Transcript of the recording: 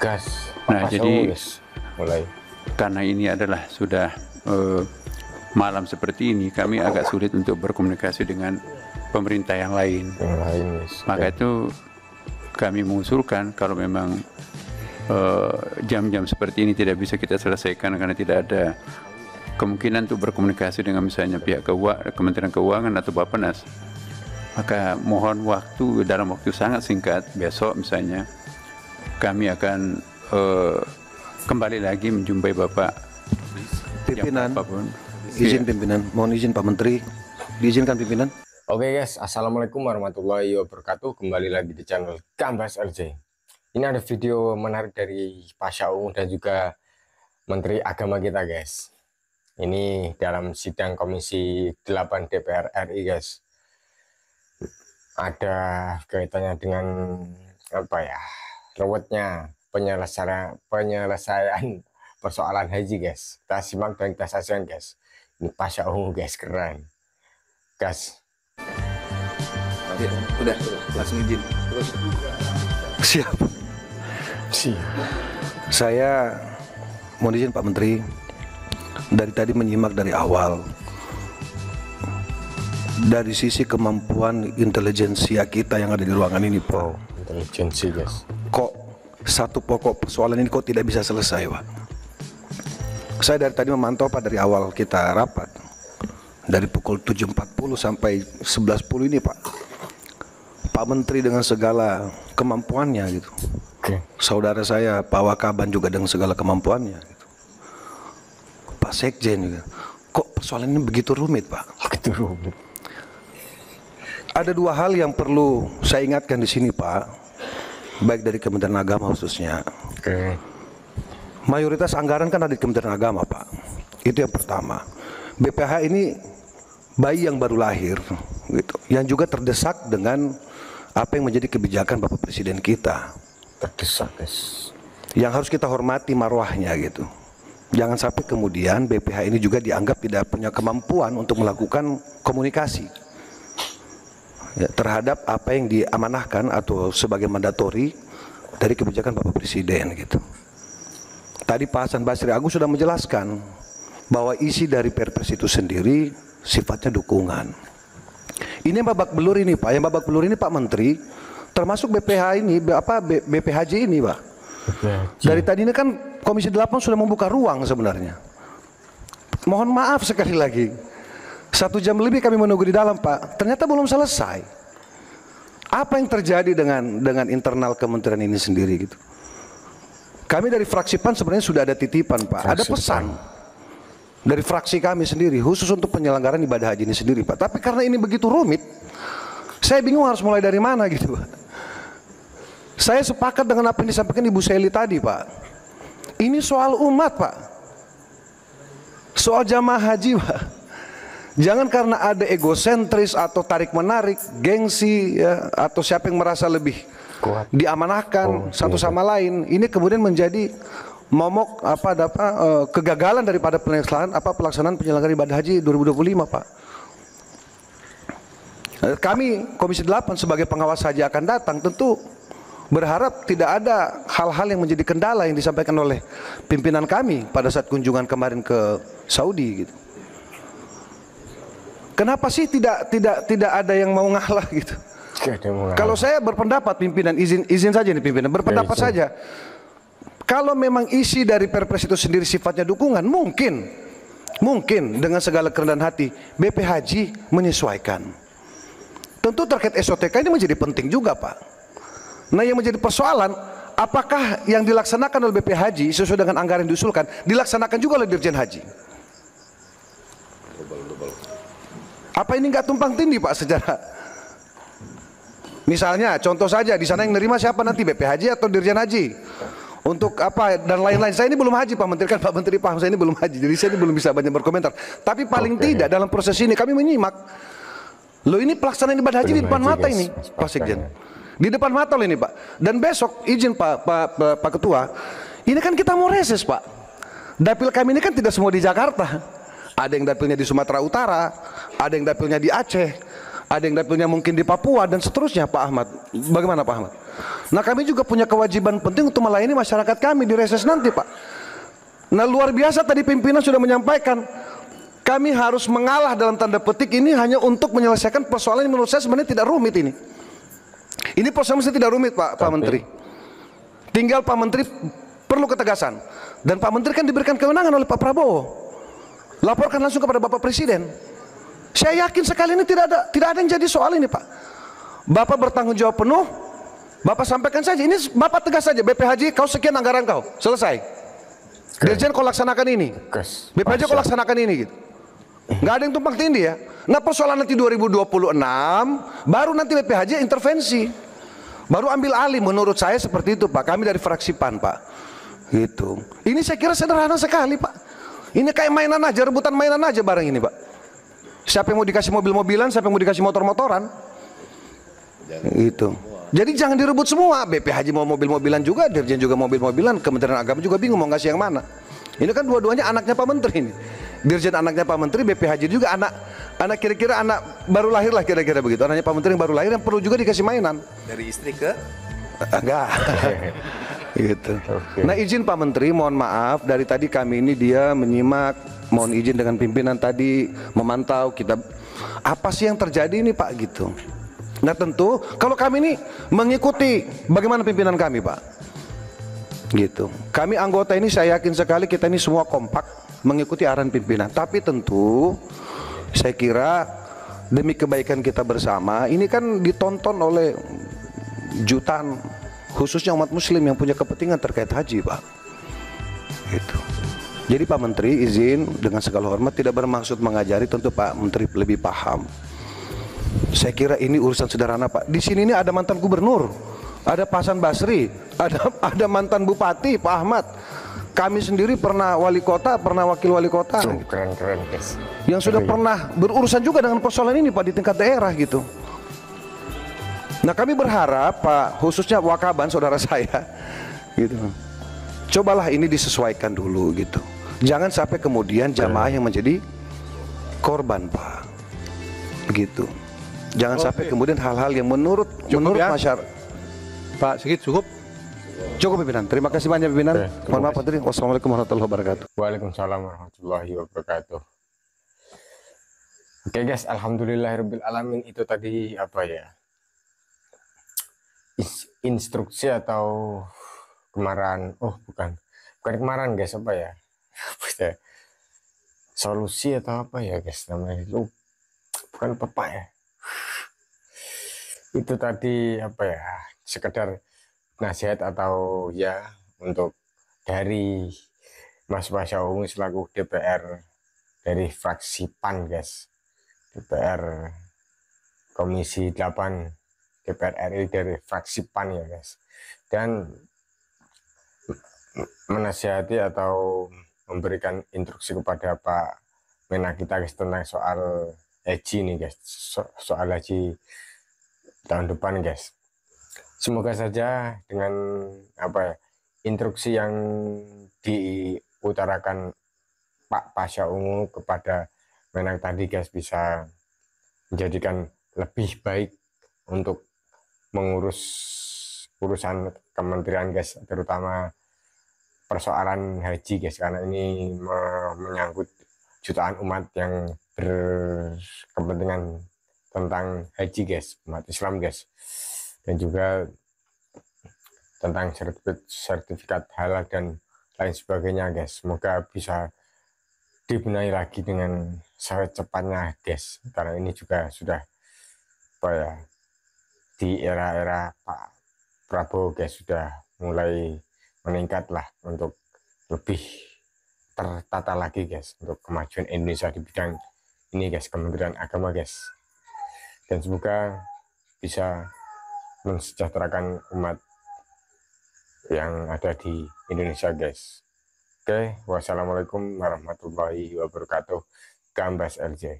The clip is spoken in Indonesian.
Gas. Nah, jadi mulai karena ini adalah sudah malam seperti ini, kami agak sulit untuk berkomunikasi dengan pemerintah yang lain. Maka itu kami mengusulkan kalau memang jam-jam seperti ini tidak bisa kita selesaikan karena tidak ada kemungkinan untuk berkomunikasi dengan misalnya pihak Kementerian Keuangan atau Bappenas, maka mohon waktu dalam waktu sangat singkat, besok misalnya kami akan kembali lagi menjumpai Bapak pimpinan. Izin pimpinan, mohon izin Pak Menteri, diizinkan pimpinan. Oke guys, assalamualaikum warahmatullahi wabarakatuh. Kembali lagi di channel Gambas LJ. Ini ada video menarik dari Pak Syaung dan juga Menteri Agama kita guys. Ini dalam sidang Komisi 8 DPR RI guys. Ada kaitannya dengan apa ya, ruwetnya penyelesaian persoalan haji guys. Kita simak dan kita saksikan guys. Ini Pak Syaung guys, keren gas. Udah langsung izin. Siap. Saya mohon izin Pak Menteri, dari tadi menyimak dari awal, dari sisi kemampuan intelijensia kita yang ada di ruangan ini Pak. Intelijensi guys. Kok satu pokok persoalan ini kok tidak bisa selesai Pak? Saya dari tadi memantau Pak dari awal kita rapat, dari pukul 7.40 sampai 11.10 ini Pak. Pak Menteri dengan segala kemampuannya gitu. Saudara saya Pak Wakaban juga dengan segala kemampuannya gitu. Pak Sekjen juga. Kok persoalan ini begitu rumit Pak? Begitu rumit. Ada dua hal yang perlu saya ingatkan di sini Pak, baik dari Kementerian Agama khususnya. Mayoritas anggaran kan ada di Kementerian Agama Pak. Itu yang pertama. BPH ini bayi yang baru lahir gitu, yang juga terdesak dengan apa yang menjadi kebijakan Bapak Presiden kita. Terdesak guys. Yang harus kita hormati marwahnya gitu. Jangan sampai kemudian BPH ini juga dianggap tidak punya kemampuan untuk melakukan komunikasi ya, terhadap apa yang diamanahkan atau sebagai mandatori dari kebijakan Bapak Presiden gitu. Tadi Pak Hasan Basri Agung sudah menjelaskan bahwa isi dari Perpres itu sendiri sifatnya dukungan. Ini yang babak belur ini Pak, yang babak belur ini Pak Menteri, termasuk BPH ini, BPHJ ini Pak. Dari tadi ini kan Komisi 8 sudah membuka ruang sebenarnya. Mohon maaf sekali lagi, 1 jam lebih kami menunggu di dalam Pak, ternyata belum selesai. Apa yang terjadi dengan internal kementerian ini sendiri gitu? Kami dari fraksi PAN sebenarnya sudah ada titipan Pak, ada pesan dari fraksi kami sendiri khusus untuk penyelenggaraan ibadah haji ini sendiri Pak. Tapi karena ini begitu rumit, saya bingung harus mulai dari mana gitu Pak. Saya sepakat dengan apa yang disampaikan Ibu Seli tadi Pak. Ini soal umat Pak, soal jamaah haji Pak. Jangan karena ada egosentris atau tarik menarik, gengsi ya, atau siapa yang merasa lebih kuat diamanahkan satu sama lain, ini kemudian menjadi momok kegagalan daripada pelaksanaan penyelenggaraan ibadah haji 2025 Pak. Kami Komisi 8 sebagai pengawas haji akan datang tentu berharap tidak ada hal-hal yang menjadi kendala yang disampaikan oleh pimpinan kami pada saat kunjungan kemarin ke Saudi gitu. Kenapa sih tidak ada yang mau ngalah gitu? Kalau saya berpendapat pimpinan, izin saja nih pimpinan, berpendapat saja. Kalau memang isi dari Perpres itu sendiri sifatnya dukungan, mungkin dengan segala kerendahan hati BPHJ menyesuaikan. Tentu terkait SOTK ini menjadi penting juga Pak. Nah yang menjadi persoalan, apakah yang dilaksanakan oleh BPHJ sesuai dengan anggaran yang diusulkan dilaksanakan juga oleh Dirjen Haji? Apa ini nggak tumpang tindih Pak secara? Misalnya contoh saja di sana yang nerima siapa nanti, BPHJ atau Dirjen Haji? Untuk apa dan lain-lain. Saya ini belum haji Pak Menteri, kan Pak Menteri paham saya ini belum haji, jadi saya ini belum bisa banyak berkomentar. Tapi paling tidak dalam proses ini kami menyimak, loh ini pelaksanaan ibadah haji di depan mata ini Pak Sekjen, di depan mata loh ini Pak. Dan besok izin Pak Ketua, ini kan kita mau reses Pak. Dapil kami ini kan tidak semua di Jakarta, ada yang dapilnya di Sumatera Utara, ada yang dapilnya di Aceh, ada yang dapilnya mungkin di Papua dan seterusnya Pak Ahmad. Bagaimana Pak Ahmad? Nah kami juga punya kewajiban penting untuk melayani masyarakat kami di reses nanti Pak. Nah luar biasa tadi pimpinan sudah menyampaikan, kami harus mengalah dalam tanda petik ini hanya untuk menyelesaikan persoalan yang menurut saya sebenarnya tidak rumit ini. Ini persoalan tidak rumit Pak Menteri. Tinggal Pak Menteri perlu ketegasan. Dan Pak Menteri kan diberikan kewenangan oleh Pak Prabowo. Laporkan langsung kepada Bapak Presiden. Saya yakin sekali ini tidak ada yang jadi soal ini Pak. Bapak bertanggung jawab penuh. Bapak sampaikan saja, ini Bapak tegas saja, BPHJ kau sekian anggaran kau, selesai. Dirjen kau laksanakan ini, BPHJ kau laksanakan ini gitu. Nggak ada yang tumpang tindih ya. Nah persoalan nanti 2026 baru nanti BPHJ intervensi, baru ambil alih. Menurut saya seperti itu Pak. Kami dari fraksi PAN Pak, gitu. Ini saya kira sederhana sekali Pak. Ini kayak mainan aja, rebutan mainan aja bareng ini Pak. Siapa yang mau dikasih mobil-mobilan, siapa yang mau dikasih motor-motoran, gitu. Jadi jangan direbut semua. BPHJ mau mobil-mobilan juga, Dirjen juga mobil-mobilan, Kementerian Agama juga bingung mau ngasih yang mana. Ini kan dua-duanya anaknya Pak Menteri ini. Dirjen anaknya Pak Menteri, BPHJ juga anak kira-kira anak baru lahir lah kira-kira begitu. Anaknya Pak Menteri yang baru lahir yang perlu juga dikasih mainan. Dari istri ke? Enggak. Gitu. Nah izin Pak Menteri, mohon maaf dari tadi kami ini dia menyimak, mohon izin dengan pimpinan tadi memantau kita apa sih yang terjadi ini Pak gitu. Nah tentu kalau kami ini mengikuti bagaimana pimpinan kami Pak, gitu. Kami anggota ini saya yakin sekali kita ini semua kompak mengikuti arahan pimpinan. Tapi tentu saya kira demi kebaikan kita bersama ini kan ditonton oleh jutaan khususnya umat Muslim yang punya kepentingan terkait haji Pak, gitu. Jadi Pak Menteri izin dengan segala hormat tidak bermaksud mengajari, tentu Pak Menteri lebih paham. Saya kira ini urusan sederhana Pak. Di sini ini ada mantan gubernur, ada Pak Hasan Basri, ada mantan bupati Pak Ahmad. Kami sendiri pernah wali kota, pernah wakil wali kota. Keren guys. Yang sudah pernah berurusan juga dengan persoalan ini Pak di tingkat daerah gitu. Nah kami berharap Pak, khususnya Wakaban saudara saya, gitu. Cobalah ini disesuaikan dulu gitu. Jangan sampai kemudian jamaah yang menjadi korban Pak, gitu. Jangan sampai kemudian hal-hal yang menurut masyarakat. Pak Sigit cukup? Cukup pimpinan. Terima kasih banyak pimpinan. Mohon maaf Pak Menteri. Wassalamualaikum warahmatullahi wabarakatuh. Waalaikumsalam warahmatullahi wabarakatuh. Oke guys, alhamdulillahirabbil alamin. Itu tadi apa ya? Instruksi atau kemarahan. Oh, bukan kemarahan guys, apa ya? Solusi atau apa ya guys namanya itu? Bukan apa ya? Itu tadi apa ya, sekedar nasihat atau ya untuk dari Mas Pasha Ungu selaku DPR dari fraksi PAN guys, DPR Komisi 8 DPR RI dari fraksi PAN ya guys, dan menasihati atau memberikan instruksi kepada Pak Menak kita guys tentang soal haji nih guys, soal haji tahun depan guys. Semoga saja dengan apa instruksi yang diutarakan Pak Pasha Ungu kepada Menak tadi guys bisa menjadikan lebih baik untuk mengurus urusan kementerian guys, terutama persoalan haji guys, karena ini menyangkut jutaan umat yang berkepentingan tentang haji guys, umat Islam guys, dan juga tentang sertifikat halal dan lain sebagainya guys. Semoga bisa dibenahi lagi dengan secepatnya guys, karena ini juga sudah apa ya, di era-era Pak Prabowo guys sudah mulai meningkat lah untuk lebih tertata lagi guys untuk kemajuan Indonesia di bidang ini guys, Kementerian Agama guys. Dan semoga bisa mensejahterakan umat yang ada di Indonesia guys. Oke, wassalamualaikum warahmatullahi wabarakatuh. Gambas LJ.